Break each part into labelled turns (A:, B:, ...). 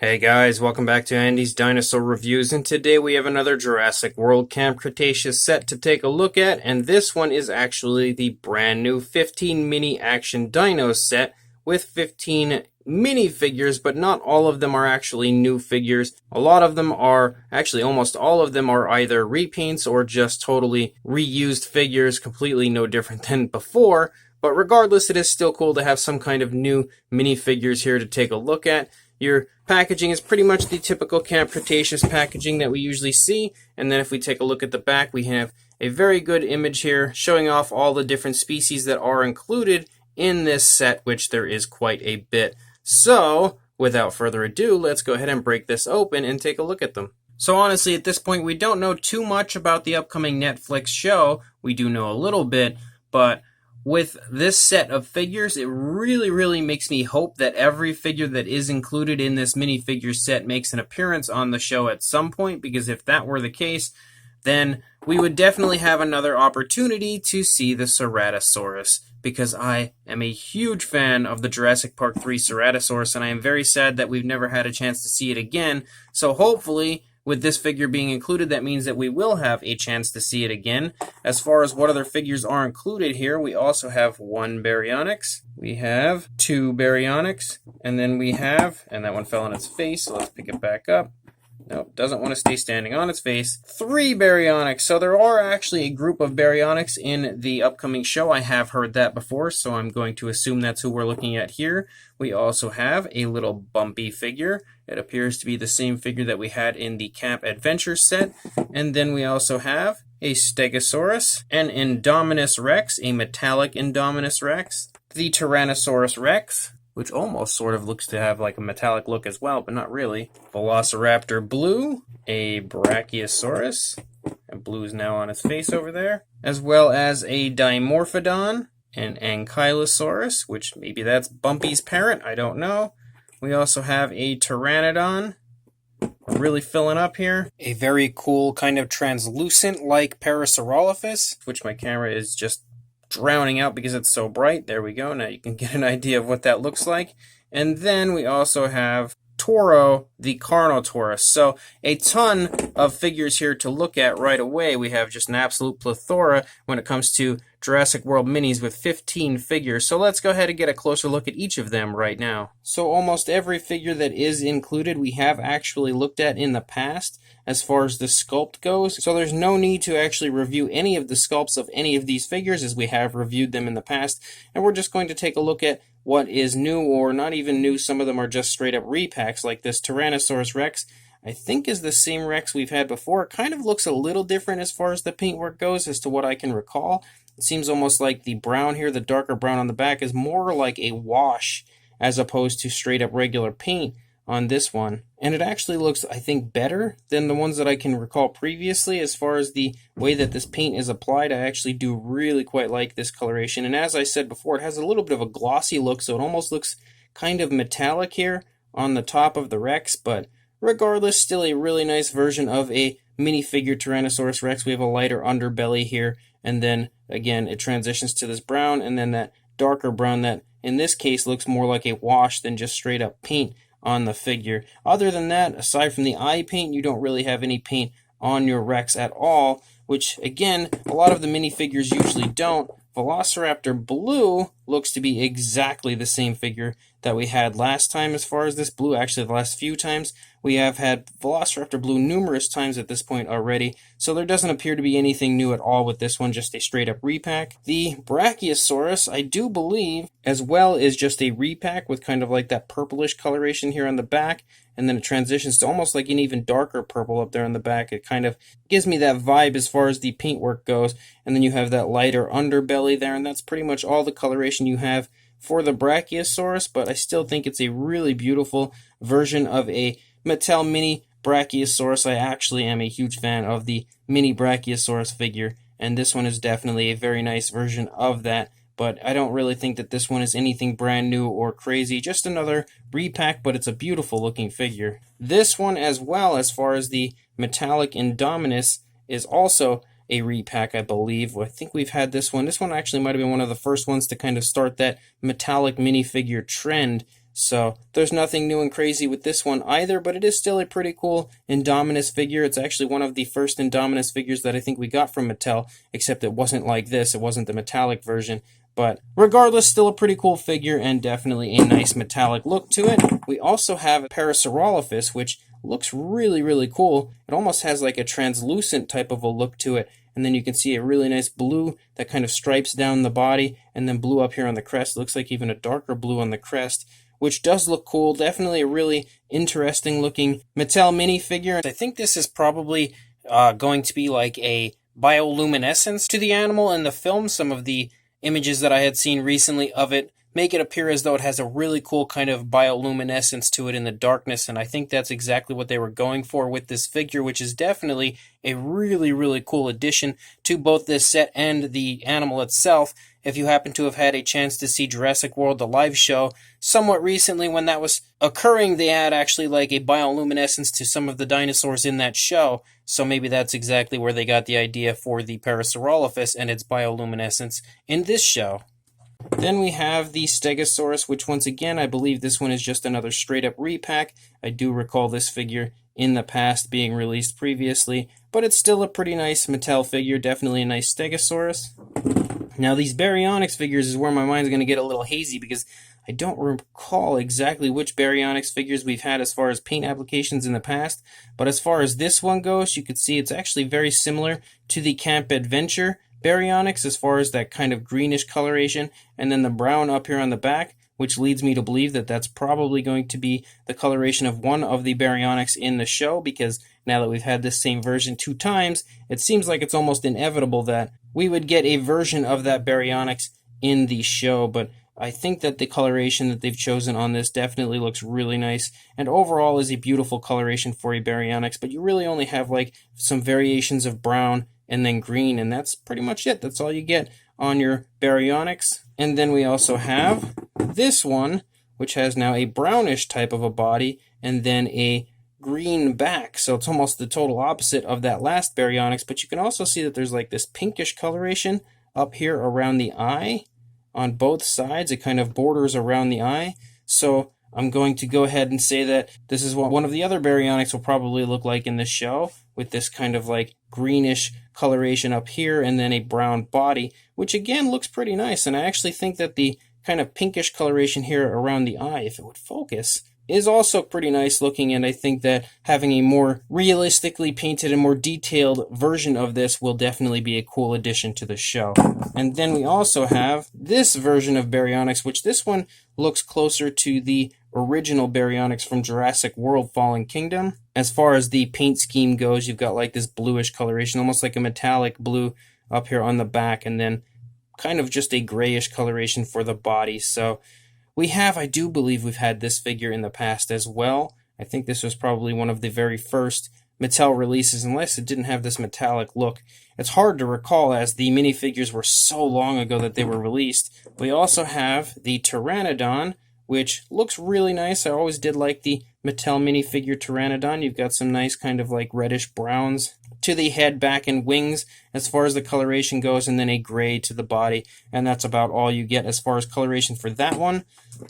A: Hey guys, welcome back to Andy's Dinosaur Reviews, and today we have another Jurassic World Camp Cretaceous set to take a look at, and this one is actually the brand new 15 mini action dino set with 15 minifigures, but not all of them are actually new figures. A lot of them are, actually almost all of them are either repaints or just totally reused figures, completely no different than before, but regardless, it is still cool to have some kind of new minifigures here to take a look at. Your packaging is pretty much the typical Camp Cretaceous packaging that we usually see, and then if we take a look at the back, we have a very good image here showing off all the different species that are included in this set, which there is quite a bit. So, without further ado, let's go ahead and break this open and take a look at them. So honestly, at this point, we don't know too much about the upcoming Netflix show. We do know a little bit, but with this set of figures, it really makes me hope that every figure that is included in this minifigure set makes an appearance on the show at some point, because if that were the case, then we would definitely have another opportunity to see the Ceratosaurus, because I am a huge fan of the Jurassic Park 3 Ceratosaurus, and I am very sad that we've never had a chance to see it again. So hopefully, with this figure being included, that means that we will have a chance to see it again. As far as what other figures are included here, we also have one Baryonyx, we have two Baryonyx, and then we have, and that one fell on its face, so let's pick it back up. Nope, doesn't want to stay standing on its face. Three Baryonyx. So there are actually a group of Baryonyx in the upcoming show. I have heard that before, so I'm going to assume that's who we're looking at here. We also have a little bumpy figure. It appears to be the same figure that we had in the Camp Adventure set. And then we also have a Stegosaurus, an Indominus Rex, a metallic Indominus Rex, the Tyrannosaurus Rex, which almost sort of looks to have like a metallic look as well, but not really. Velociraptor Blue, a Brachiosaurus, and Blue's now on its face over there, as well as a Dimorphodon, an Ankylosaurus, which maybe that's Bumpy's parent, I don't know. We also have a Pteranodon. We're really filling up here. A very cool kind of translucent-like Parasaurolophus, which my camera is just drowning out because it's so bright. There we go. Now you can get an idea of what that looks like. And then we also have Toro, the Carnotaurus. So a ton of figures here to look at right away. We have just an absolute plethora when it comes to Jurassic World minis with 15 figures. So let's go ahead and get a closer look at each of them right now. So almost every figure that is included we have actually looked at in the past as far as the sculpt goes. So there's no need to actually review any of the sculpts of any of these figures, as we have reviewed them in the past. And we're just going to take a look at what is new, or not even new. Some of them are just straight up repacks, like this Tyrannosaurus Rex. I think is the same Rex we've had before. It kind of looks a little different as far as the paintwork goes, as to what I can recall. It seems almost like the brown here, the darker brown on the back, is more like a wash as opposed to straight up regular paint on this one. And it actually looks, I think, better than the ones that I can recall previously. As far as the way that this paint is applied, I actually do really quite like this coloration. And as I said before, it has a little bit of a glossy look, so it almost looks kind of metallic here on the top of the Rex, but regardless, still a really nice version of a minifigure Tyrannosaurus Rex. We have a lighter underbelly here, and then again it transitions to this brown, and then that darker brown that in this case looks more like a wash than just straight up paint on the figure. Other than that, aside from the eye paint, you don't really have any paint on your Rex at all, which again, a lot of the minifigures usually don't. Velociraptor Blue looks to be exactly the same figure that we had last time as far as this blue. Actually, the last few times we have had Velociraptor Blue numerous times at this point already, so there doesn't appear to be anything new at all with this one, just a straight up repack. The Brachiosaurus, I do believe, as well, is just a repack with kind of like that purplish coloration here on the back, and then it transitions to almost like an even darker purple up there on the back. It kind of gives me that vibe as far as the paintwork goes, and then you have that lighter underbelly there, and that's pretty much all the coloration you have for the Brachiosaurus, but I still think it's a really beautiful version of a Mattel mini Brachiosaurus. I actually am a huge fan of the mini Brachiosaurus figure, and this one is definitely a very nice version of that. But I don't really think that this one is anything brand new or crazy, just another repack, but it's a beautiful looking figure. This one as well, as far as the metallic Indominus, is also a repack, I believe. I think we've had this one. This one actually might have been one of the first ones to kind of start that metallic minifigure trend So there's nothing new and crazy with this one either, but it is still a pretty cool Indominus figure. It's actually one of the first Indominus figures that I think we got from Mattel, except it wasn't like this. It wasn't the metallic version. But regardless, still a pretty cool figure and definitely a nice metallic look to it. We also have Parasaurolophus, which looks really, really cool. It almost has like a translucent type of a look to it. And then you can see a really nice blue that kind of stripes down the body, and then blue up here on the crest. It looks like even a darker blue on the crest, which does look cool. Definitely a really interesting looking Mattel minifigure. I think this is probably going to be like a bioluminescence to the animal in the film. Some of the images that I had seen recently of it make it appear as though it has a really cool kind of bioluminescence to it in the darkness, and I think that's exactly what they were going for with this figure, which is definitely a really, really cool addition to both this set and the animal itself. If you happen to have had a chance to see Jurassic World, the live show, somewhat recently when that was occurring, they had actually like a bioluminescence to some of the dinosaurs in that show, so maybe that's exactly where they got the idea for the Parasaurolophus and its bioluminescence in this show. Then we have the Stegosaurus, which once again, I believe this one is just another straight-up repack. I do recall this figure in the past being released previously, but it's still a pretty nice Mattel figure, definitely a nice Stegosaurus. Now, these Baryonyx figures is where my mind's going to get a little hazy, because I don't recall exactly which Baryonyx figures we've had as far as paint applications in the past, but as far as this one goes, you can see it's actually very similar to the Camp Adventure Baryonyx as far as that kind of greenish coloration, and then the brown up here on the back, which leads me to believe that that's probably going to be the coloration of one of the Baryonyx in the show, because now that we've had this same version 2 times, it seems like it's almost inevitable that we would get a version of that Baryonyx in the show. But I think that the coloration that they've chosen on this definitely looks really nice, and overall is a beautiful coloration for a Baryonyx, but you really only have like some variations of brown and then green, and that's pretty much it. That's all you get on your Baryonyx. And then we also have this one, which has now a brownish type of a body and then a green back, so it's almost the total opposite of that last Baryonyx, but you can also see that there's like this pinkish coloration up here around the eye on both sides. It kind of borders around the eye, so I'm going to go ahead and say that this is what one of the other Baryonyx will probably look like in this show, with this kind of like greenish coloration up here and then a brown body, which again looks pretty nice. And I actually think that the kind of pinkish coloration here around the eye, if it would focus, is also pretty nice looking, and I think that having a more realistically painted and more detailed version of this will definitely be a cool addition to the show. And then we also have this version of Baryonyx, which this one looks closer to the original Baryonyx from Jurassic World Fallen Kingdom. As far as the paint scheme goes, you've got like this bluish coloration, almost like a metallic blue up here on the back, and then kind of just a grayish coloration for the body. So we have, I do believe we've had this figure in the past as well. I think this was probably one of the very first Mattel releases, unless it didn't have this metallic look. It's hard to recall as the minifigures were so long ago that they were released. We also have the Pteranodon, which looks really nice. I always did like the Mattel minifigure Pteranodon. You've got some nice kind of like reddish browns to the head, back, and wings as far as the coloration goes, and then a gray to the body, and that's about all you get as far as coloration for that one.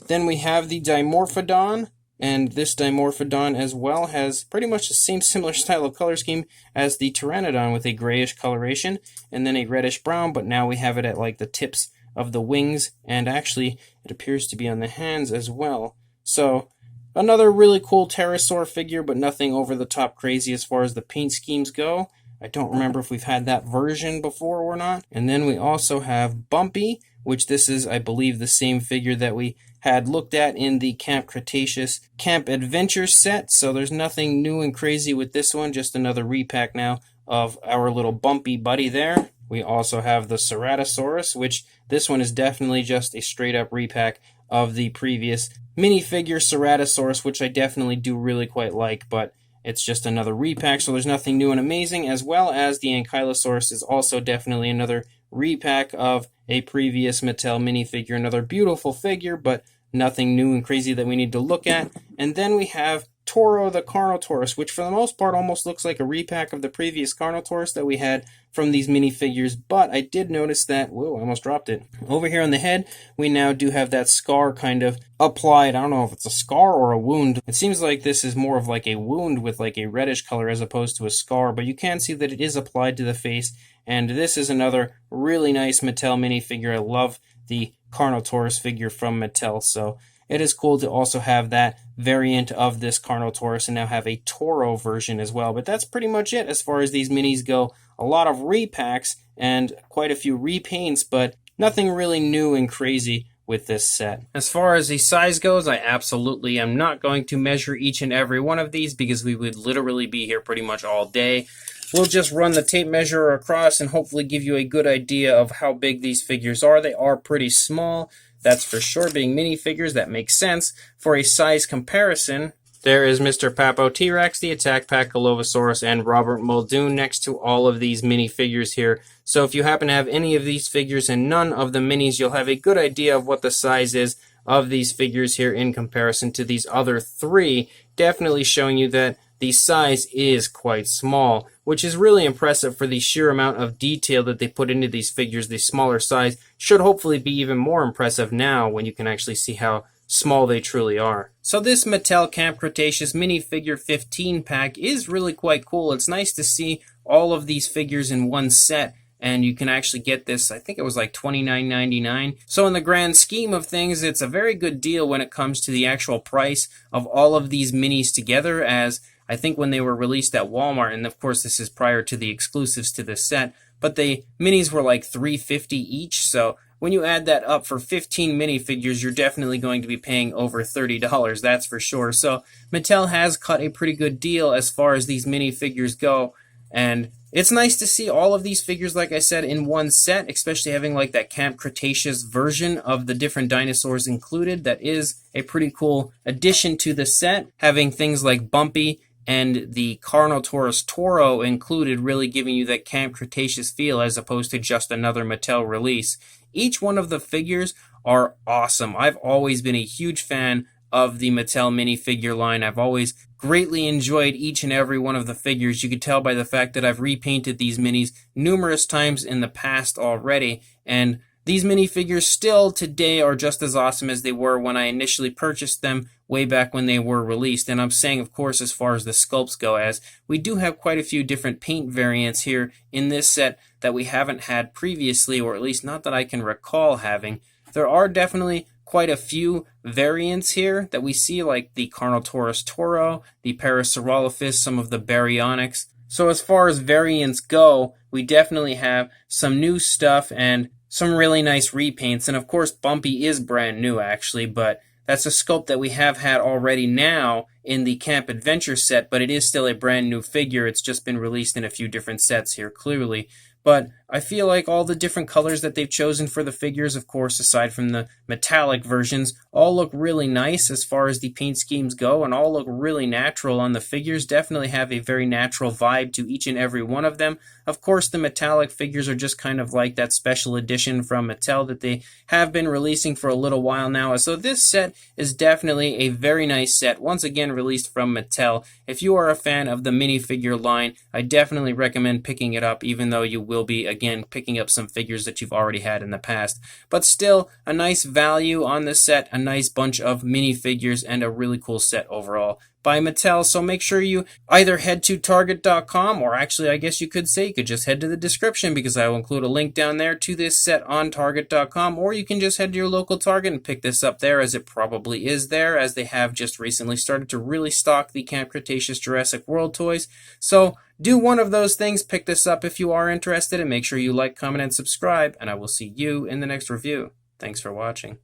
A: Then we have the Dimorphodon, and this Dimorphodon as well has pretty much the same similar style of color scheme as the Pteranodon, with a grayish coloration and then a reddish brown, but now we have it at like the tips of the wings, and actually it appears to be on the hands as well. So another really cool pterosaur figure, but nothing over the top crazy as far as the paint schemes go. I don't remember if we've had that version before or not. And then we also have Bumpy, which this is, I believe, the same figure that we had looked at in the Camp Cretaceous Camp Adventure set. So there's nothing new and crazy with this one, just another repack now of our little Bumpy buddy there. We also have the Ceratosaurus, which this one is definitely just a straight-up repack of the previous minifigure Ceratosaurus, which I definitely do really quite like, but it's just another repack, so there's nothing new and amazing, as well as the Ankylosaurus is also definitely another repack of a previous Mattel minifigure. Another beautiful figure, but nothing new and crazy that we need to look at. And then we have Toro the Carnotaurus, which for the most part almost looks like a repack of the previous Carnotaurus that we had from these minifigures, but I did notice that, whoa, I almost dropped it. Over here on the head, we now do have that scar kind of applied. I don't know if it's a scar or a wound. It seems like this is more of like a wound with like a reddish color as opposed to a scar, but you can see that it is applied to the face, and this is another really nice Mattel minifigure. I love the Carnotaurus figure from Mattel, so it is cool to also have that variant of this Carnotaurus and now have a Toro version as well. But that's pretty much it as far as these minis go. A lot of repacks and quite a few repaints, but nothing really new and crazy with this set. As far as the size goes, I absolutely am not going to measure each and every one of these because we would literally be here pretty much all day. We'll just run the tape measure across and hopefully give you a good idea of how big these figures are. They are pretty small. That's for sure. Being minifigures, that makes sense. For a size comparison, there is Mr. Papo T-Rex, the Attack Pack Dilophosaurus, and Robert Muldoon next to all of these minifigures here. So if you happen to have any of these figures and none of the minis, you'll have a good idea of what the size is of these figures here in comparison to these other three, definitely showing you that the size is quite small, which is really impressive for the sheer amount of detail that they put into these figures. The smaller size should hopefully be even more impressive now when you can actually see how small they truly are. So this Mattel Camp Cretaceous minifigure 15 pack is really quite cool. It's nice to see all of these figures in one set, and you can actually get this, I think it was like $29.99. So in the grand scheme of things, it's a very good deal when it comes to the actual price of all of these minis together, as I think when they were released at Walmart, and of course this is prior to the exclusives to this set, but the minis were like $3.50 each, so when you add that up for 15 minifigures, you're definitely going to be paying over $30, that's for sure. So Mattel has cut a pretty good deal as far as these minifigures go, and it's nice to see all of these figures, like I said, in one set, especially having like that Camp Cretaceous version of the different dinosaurs included. That is a pretty cool addition to the set, having things like Bumpy and the Carnotaurus Toro included, really giving you that Camp Cretaceous feel as opposed to just another Mattel release. Each one of the figures are awesome. I've always been a huge fan of the Mattel minifigure line. I've always greatly enjoyed each and every one of the figures. You could tell by the fact that I've repainted these minis numerous times in the past already, and these minifigures still today are just as awesome as they were when I initially purchased them way back when they were released. And I'm saying, of course, as far as the sculpts go, as we do have quite a few different paint variants here in this set that we haven't had previously, or at least not that I can recall having. There are definitely quite a few variants here that we see, like the Carnotaurus Toro, the Parasaurolophus, some of the Baryonyx. So as far as variants go, we definitely have some new stuff and some really nice repaints. And of course, Bumpy is brand new actually, but that's a sculpt that we have had already now in the Camp Adventure set, but it is still a brand new figure. It's just been released in a few different sets here, clearly. But I feel like all the different colors that they've chosen for the figures, of course, aside from the metallic versions, all look really nice as far as the paint schemes go, and all look really natural on the figures. Definitely have a very natural vibe to each and every one of them. Of course, the metallic figures are just kind of like that special edition from Mattel that they have been releasing for a little while now. So this set is definitely a very nice set, once again released from Mattel. If you are a fan of the minifigure line, I definitely recommend picking it up, even though you will be, again, picking up some figures that you've already had in the past. But still, a nice value on the set, a nice bunch of minifigures, and a really cool set overall by Mattel. So make sure you either head to Target.com, or actually I guess you could say you could just head to the description, because I will include a link down there to this set on Target.com, or you can just head to your local Target and pick this up there, as it probably is there, as they have just recently started to really stock the Camp Cretaceous Jurassic World toys. So do one of those things, pick this up if you are interested, and make sure you like, comment, and subscribe, and I will see you in the next review. Thanks for watching.